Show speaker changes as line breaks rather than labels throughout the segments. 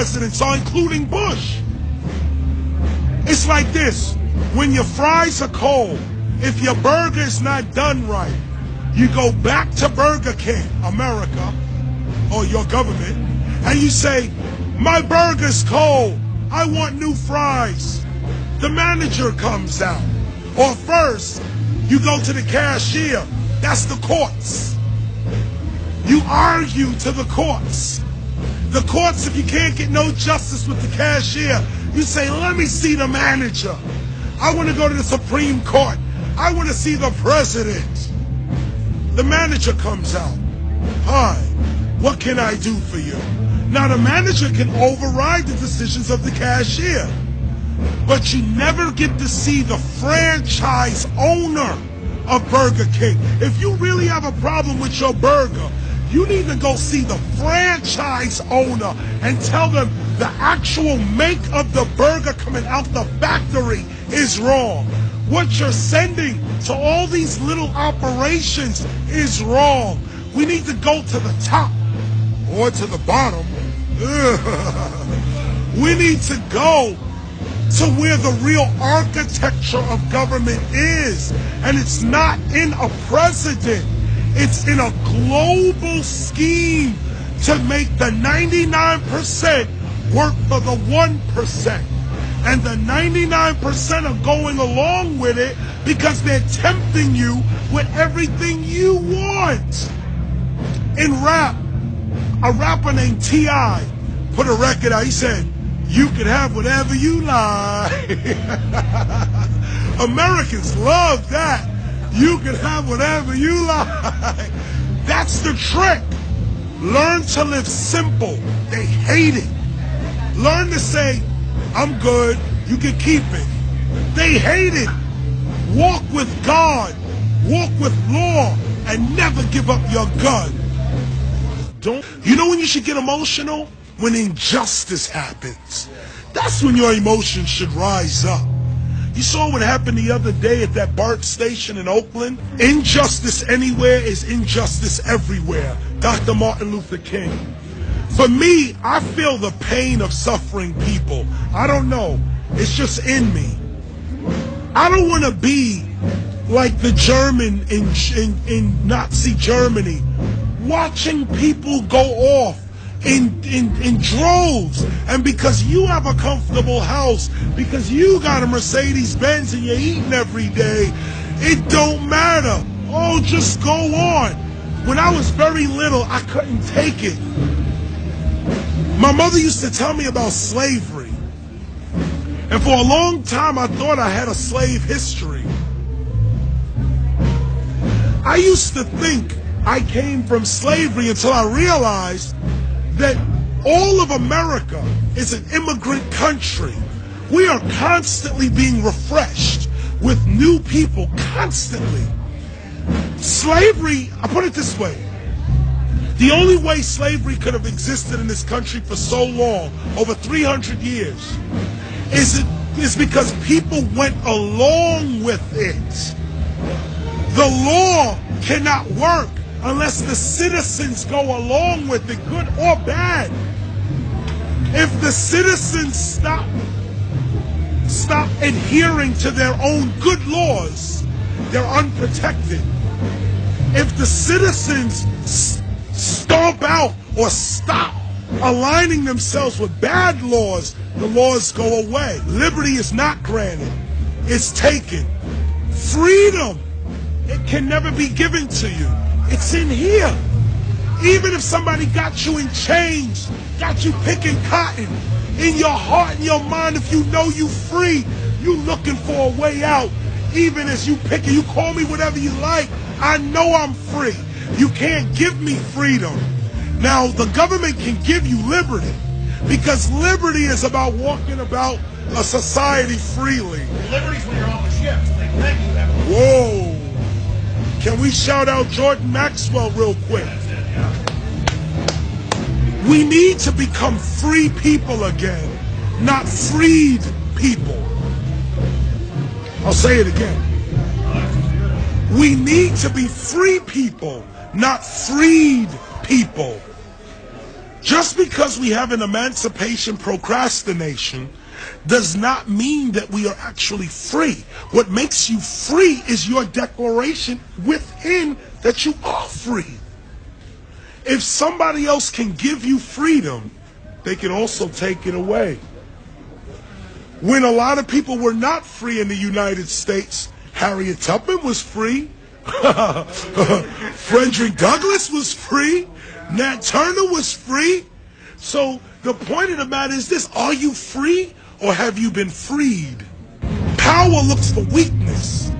presidents are, including Bush. It's like this. When your fries are cold, if your burger is not done right, you go back to Burger King, America, or your government, and you say, my burger's cold, I want new fries. The manager comes out. Or first, you go to the cashier. That's the courts. You argue to the courts. The courts, if you can't get no justice with the cashier, you say, let me see the manager. I want to go to the Supreme Court. I want to see the president. The manager comes out. Hi, what can I do for you? Now, the manager can override the decisions of the cashier, but you never get to see the franchise owner of Burger King. If you really have a problem with your burger, you need to go see the franchise owner and tell them the actual make of the burger coming out the factory is wrong. What you're sending to all these little operations is wrong. We need to go to the top or to the bottom. We need to go to where the real architecture of government is. And it's not in a president. It's in a global scheme to make the 99% work for the 1%. And the 99% are going along with it because they're tempting you with everything you want. In rap, a rapper named T.I. put a record out. He said, you can have whatever you like. Americans love that. You can have whatever you like. That's the trick. Learn to live simple. They hate it. Learn to say, I'm good, you can keep it. They hate it. Walk with God, walk with law, and never give up your gun. You know when you should get emotional? When injustice happens. That's when your emotions should rise up. You saw what happened the other day at that BART station in Oakland? Injustice anywhere is injustice everywhere. Dr. Martin Luther King. For me, I feel the pain of suffering people. I don't know. It's just in me. I don't want to be like the German in Nazi Germany, watching people go off in droves. And because you have a comfortable house, because you got a Mercedes-Benz and you're eating every day, it don't matter. Oh, just go on. When I was very little, I couldn't take it. My mother used to tell me about slavery. And for a long time, I thought I had a slave history. I used to think I came from slavery until I realized that all of America is an immigrant country. We are constantly being refreshed with new people, constantly. Slavery, I put it this way. The only way slavery could have existed in this country for so long, over 300 years, is because people went along with it. The law cannot work unless the citizens go along with it, good or bad. If the citizens stop adhering to their own good laws, they're unprotected. If the citizens stomp out or stop aligning themselves with bad laws, the laws go away. Liberty is not granted. It's taken. Freedom, it can never be given to you. It's in here. Even if somebody got you in chains, got you picking cotton, in your heart and your mind, if you know you free, you looking for a way out. Even as you pick it, you call me whatever you like, I know I'm free. You can't give me freedom. Now, the government can give you liberty, because liberty is about walking about a society freely.
Liberty's when you're on the ship. They thank you that way.
Whoa. Can we shout out Jordan Maxwell real quick? We need to become free people again, not freed people. I'll say it again. We need to be free people, not freed people. Just because we have an emancipation procrastination does not mean that we are actually free. What makes you free is your declaration within that you are free. If somebody else can give you freedom, they can also take it away. When a lot of people were not free in the United States, Harriet Tubman was free. Frederick Douglass was free. Nat Turner was free. So the point of the matter is this: are you free or have you been freed? Power looks for weakness.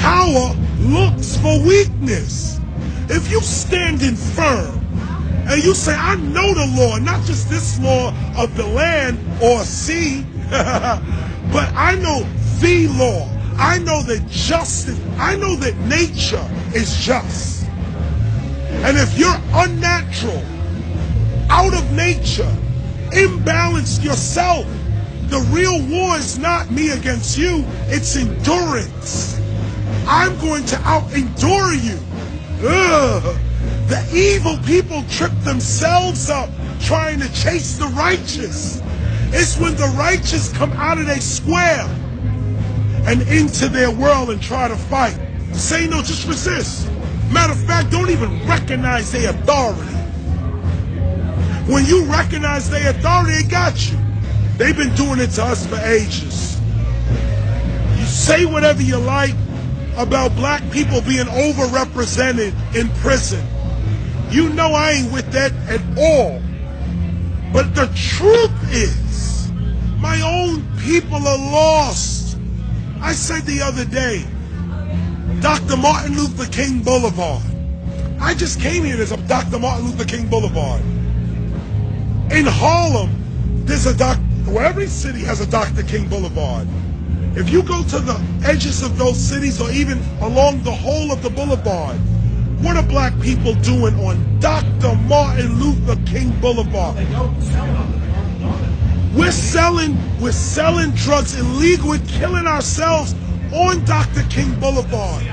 Power looks for weakness. If you standing firm and you say, I know the law, not just this law of the land or sea, but I know the law. I know that justice, I know that nature is just. And if you're unnatural, out of nature, imbalanced yourself, the real war is not me against you, it's endurance. I'm going to out-endure you. Ugh. The evil people trip themselves up trying to chase the righteous. It's when the righteous come out of their square and into their world and try to fight. Say no, just resist. Matter of fact, don't even recognize their authority. When you recognize their authority, they got you. They've been doing it to us for ages. You say whatever you like about black people being overrepresented in prison. You know I ain't with that at all. But the truth is, my own people are lost. I said the other day, Dr. Martin Luther King Boulevard. I just came here, there's a Dr. Martin Luther King Boulevard. In Harlem, there's a every city has a Dr. King Boulevard. If you go to the edges of those cities or even along the whole of the boulevard, what are black people doing on Dr. Martin Luther King Boulevard? We're selling drugs illegal. We're killing ourselves on Dr. King Boulevard.